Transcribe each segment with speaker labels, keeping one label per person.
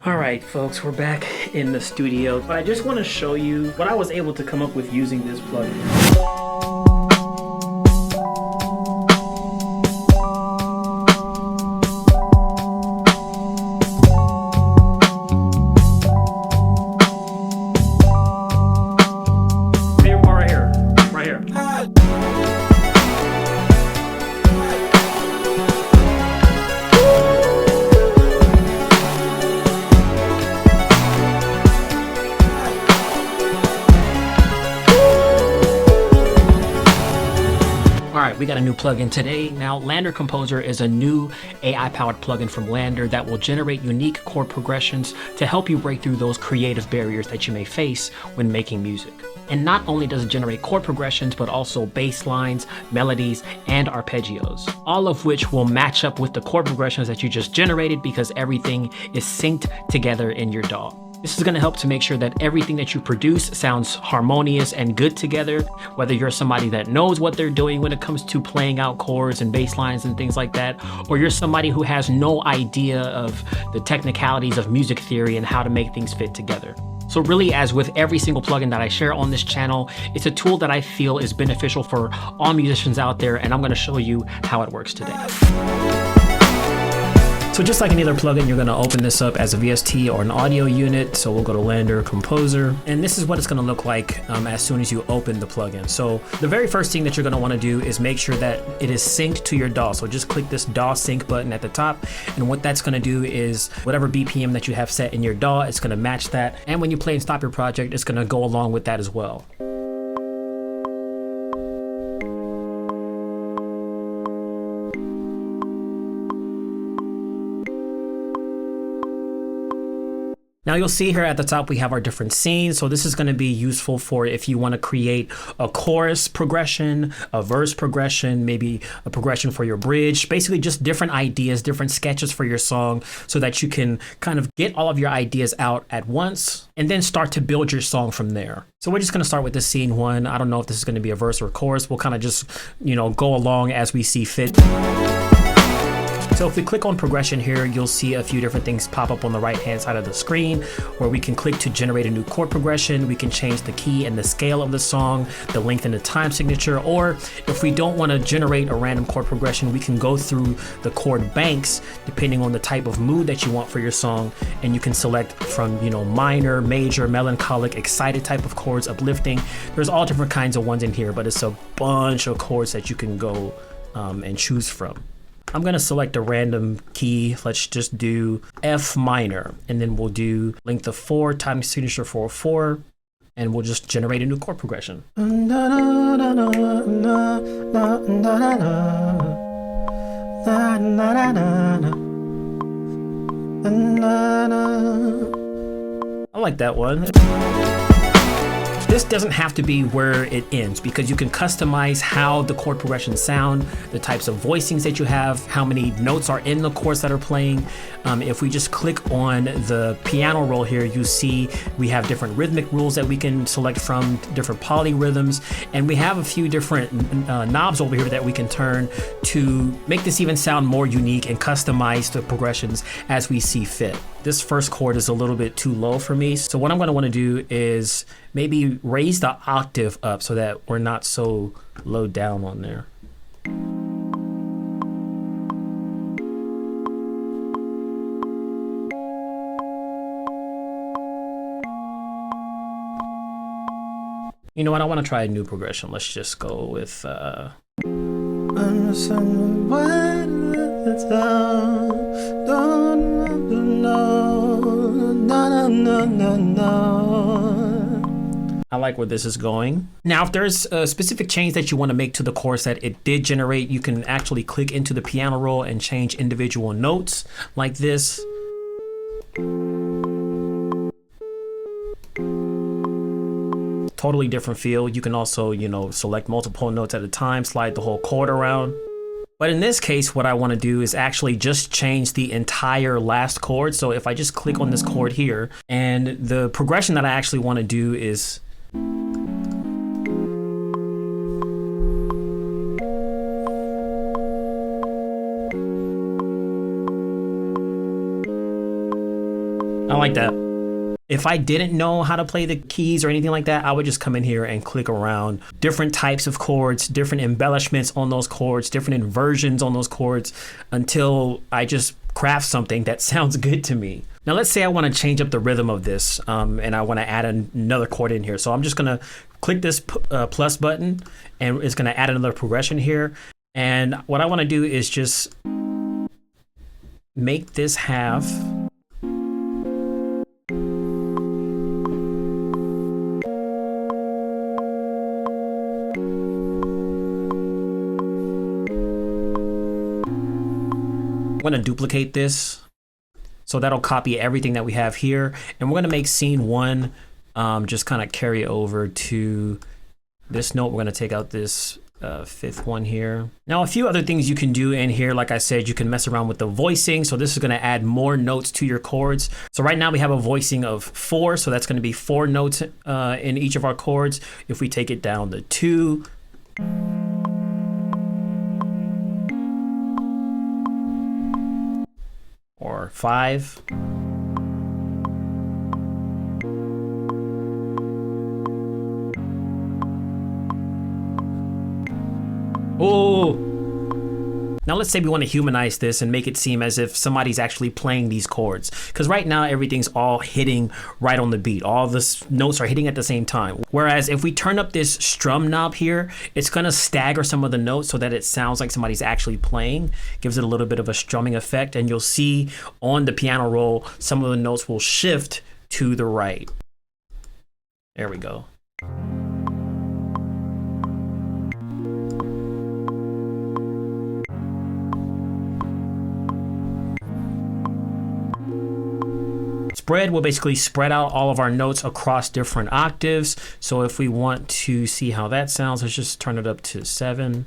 Speaker 1: All right, folks, we're back in the studio, but I just want to show you what I was able to come up with using this plugin. We got a new plugin today. Now, LANDR Composer is a new AI-powered plugin from LANDR that will generate unique chord progressions to help you break through those creative barriers that you may face when making music. And not only does it generate chord progressions, but also bass lines, melodies, and arpeggios, all of which will match up with the chord progressions that you just generated because everything is synced together in your DAW. This is going to help to make sure that everything that you produce sounds harmonious and good together, whether you're somebody that knows what they're doing when it comes to playing out chords and bass lines and things like that, or you're somebody who has no idea of the technicalities of music theory and how to make things fit together. So really, as with every single plugin that I share on this channel, it's a tool that I feel is beneficial for all musicians out there, and I'm going to show you how it works today. So just like any other plugin, you're going to open this up as a VST or an audio unit. So we'll go to LANDR Composer, and this is what it's going to look like as soon as you open the plugin. So the very first thing that you're going to want to do is make sure that it is synced to your DAW. So just click this DAW sync button at the top, and what that's going to do is whatever BPM that you have set in your DAW, it's going to match that. And when you play and stop your project, it's going to go along with that as well. Now you'll see here at the top we have our different scenes. So this is going to be useful for if you want to create a chorus progression, a verse progression, maybe a progression for your bridge, basically just different ideas, different sketches for your song so that you can kind of get all of your ideas out at once and then start to build your song from there. So we're just going to start with this scene one. I don't know if this is going to be a verse or a chorus. We'll kind of just, go along as we see fit. So if we click on progression here, you'll see a few different things pop up on the right hand side of the screen where we can click to generate a new chord progression. We can change the key and the scale of the song, the length and the time signature, or if we don't want to generate a random chord progression, we can go through the chord banks depending on the type of mood that you want for your song, and you can select from minor, major, melancholic, excited type of chords, uplifting. There's all different kinds of ones in here, but it's a bunch of chords that you can go and choose from. I'm going to select a random key. Let's just do F minor, and then we'll do length of 4, time signature for 4, and we'll just generate a new chord progression. I like that one. This doesn't have to be where it ends because you can customize how the chord progressions sound, the types of voicings that you have, how many notes are in the chords that are playing. If we just click on the piano roll here, you see we have different rhythmic rules that we can select from, different polyrhythms, and we have a few different knobs over here that we can turn to make this even sound more unique and customize the progressions as we see fit. This first chord is a little bit too low for me, so what I'm going to want to do is maybe raise the octave up so that we're not so low down on there. You know what, I want to try a new progression. Let's just go with I like where this is going. Now, if there's a specific change that you want to make to the chorus that it did generate, you can actually click into the piano roll and change individual notes like this. Totally different feel. You can also, select multiple notes at a time, slide the whole chord around. But in this case, what I want to do is actually just change the entire last chord. So if I just click on this chord here, and the progression that I actually want to do is I like that. If I didn't know how to play the keys or anything like that, I would just come in here and click around different types of chords, different embellishments on those chords, different inversions on those chords until I just craft something that sounds good to me. Now, let's say I want to change up the rhythm of this and I want to add another chord in here. So I'm just going to click this plus button and it's going to add another progression here. And what I want to do is just make this have I'm going to duplicate this, so that'll copy everything that we have here, and we're going to make scene 1 just kind of carry over to this note. We're going to take out this 5th one here. Now, a few other things you can do in here, like I said, you can mess around with the voicing. So this is going to add more notes to your chords. So right now we have a voicing of 4, so that's going to be 4 notes in each of our chords. If we take it down to 2, or 5. Oh! Now let's say we want to humanize this and make it seem as if somebody's actually playing these chords. Because right now everything's all hitting right on the beat. All the notes are hitting at the same time. Whereas if we turn up this strum knob here, it's going to stagger some of the notes so that it sounds like somebody's actually playing. Gives it a little bit of a strumming effect. And you'll see on the piano roll, some of the notes will shift to the right. There we go. Spread will basically spread out all of our notes across different octaves. So if we want to see how that sounds, let's just turn it up to 7.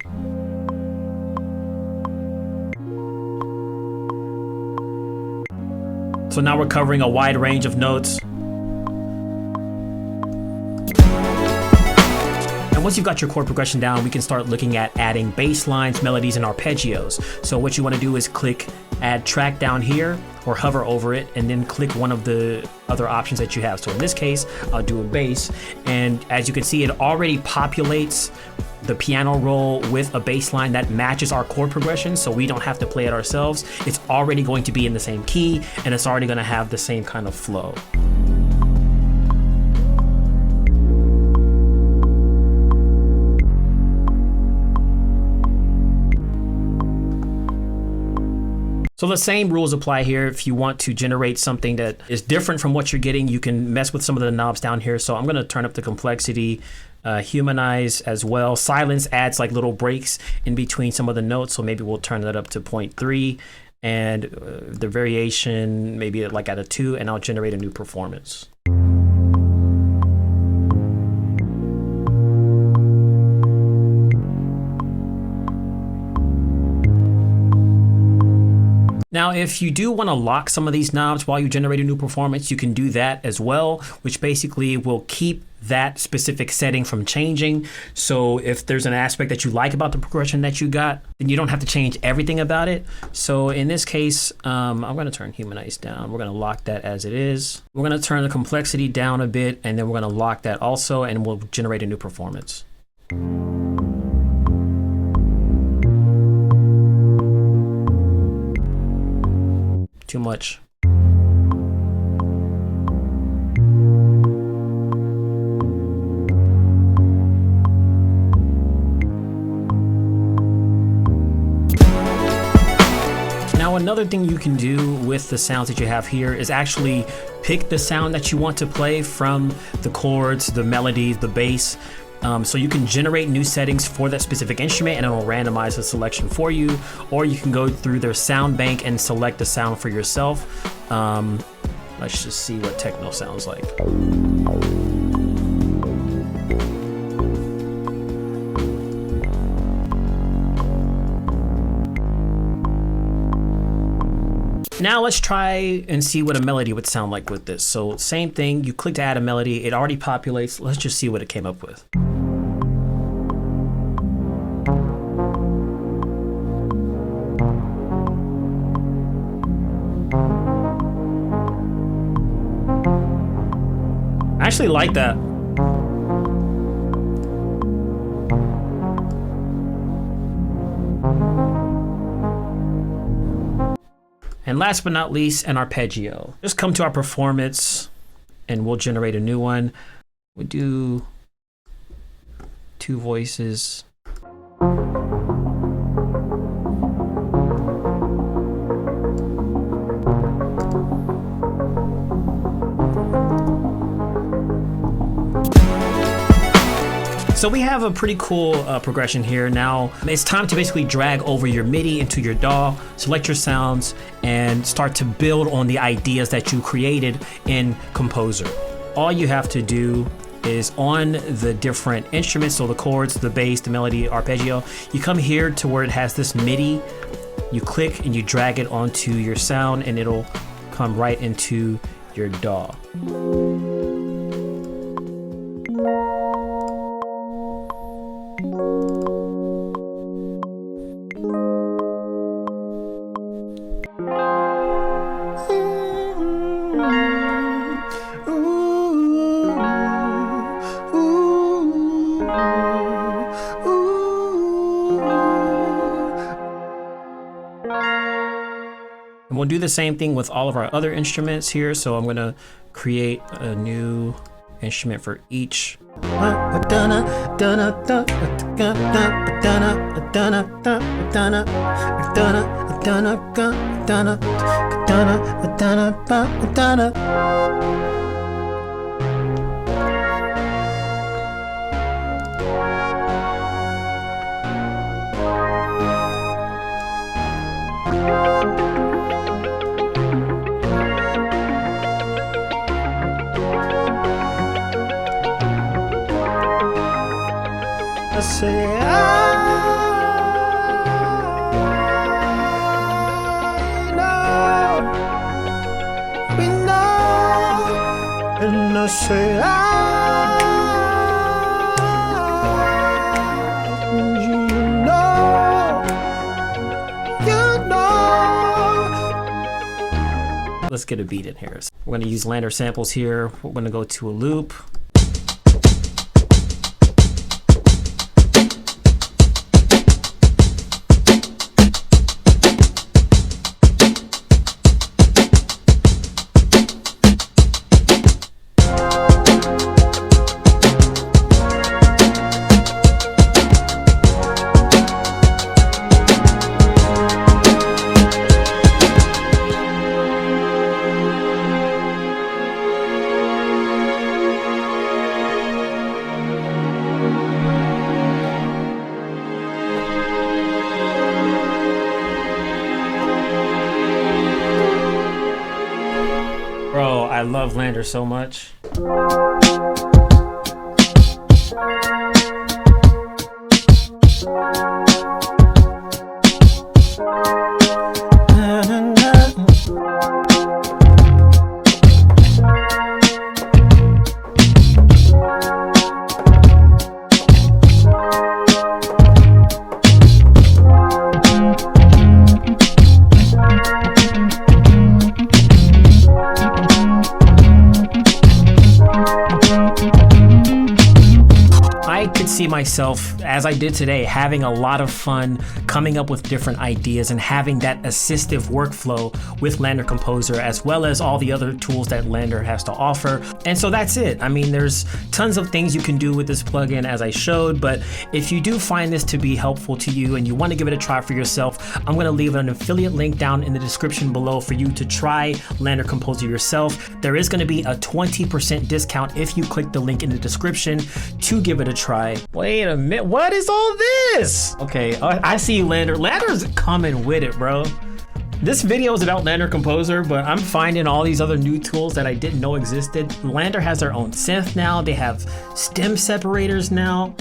Speaker 1: So now we're covering a wide range of notes. And once you've got your chord progression down, we can start looking at adding bass lines, melodies, and arpeggios. So what you want to do is click add track down here or hover over it and then click one of the other options that you have. So in this case, I'll do a bass. And as you can see, it already populates the piano roll with a bass line that matches our chord progression, so we don't have to play it ourselves. It's already going to be in the same key and it's already going to have the same kind of flow. So the same rules apply here. If you want to generate something that is different from what you're getting, you can mess with some of the knobs down here. So I'm going to turn up the complexity, humanize as well. Silence adds like little breaks in between some of the notes. So maybe we'll turn that up to 0.3 and the variation maybe like at a 2, and I'll generate a new performance. Now, if you do want to lock some of these knobs while you generate a new performance, you can do that as well, which basically will keep that specific setting from changing. So if there's an aspect that you like about the progression that you got, then you don't have to change everything about it. So in this case, I'm going to turn humanize down. We're going to lock that as it is. We're going to turn the complexity down a bit, and then we're going to lock that also, and we'll generate a new performance. Too much. Now, another thing you can do with the sounds that you have here is actually pick the sound that you want to play from the chords, the melodies, the bass. So you can generate new settings for that specific instrument and it will randomize the selection for you, or you can go through their sound bank and select the sound for yourself. Let's just see what techno sounds like. Now let's try and see what a melody would sound like with this. So same thing, you click to add a melody, it already populates. Let's just see what it came up with. actually like that. And last but not least, an arpeggio. Just come to our performance and we'll generate a new one. We do 2 voices. So we have a pretty cool progression here. Now it's time to basically drag over your MIDI into your DAW, select your sounds, and start to build on the ideas that you created in Composer. All you have to do is on the different instruments, so the chords, the bass, the melody, arpeggio, you come here to where it has this MIDI, you click and you drag it onto your sound and it'll come right into your DAW. And we'll do the same thing with all of our other instruments here. So I'm gonna create a new instrument for each. I say I know, we know, and I say you know. Let's get a beat in here. So we're going to use LANDR samples here. We're going to go to a loop. Bro, I love LANDR so much. See myself, as I did today, having a lot of fun coming up with different ideas and having that assistive workflow with LANDR Composer, as well as all the other tools that LANDR has to offer. And so that's it. I mean, there's tons of things you can do with this plugin as I showed, but if you do find this to be helpful to you and you want to give it a try for yourself, I'm going to leave an affiliate link down in the description below for you to try LANDR Composer yourself. There is going to be a 20% discount if you click the link in the description to give it a try. Wait a minute, what is all this? Okay, I see you, LANDR. LANDR's coming with it, bro. This video is about LANDR Composer, but I'm finding all these other new tools that I didn't know existed. LANDR has their own synth now. They have stem separators now.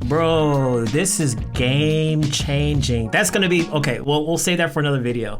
Speaker 1: Bro, this is game changing. That's gonna be, okay, well, we'll save that for another video.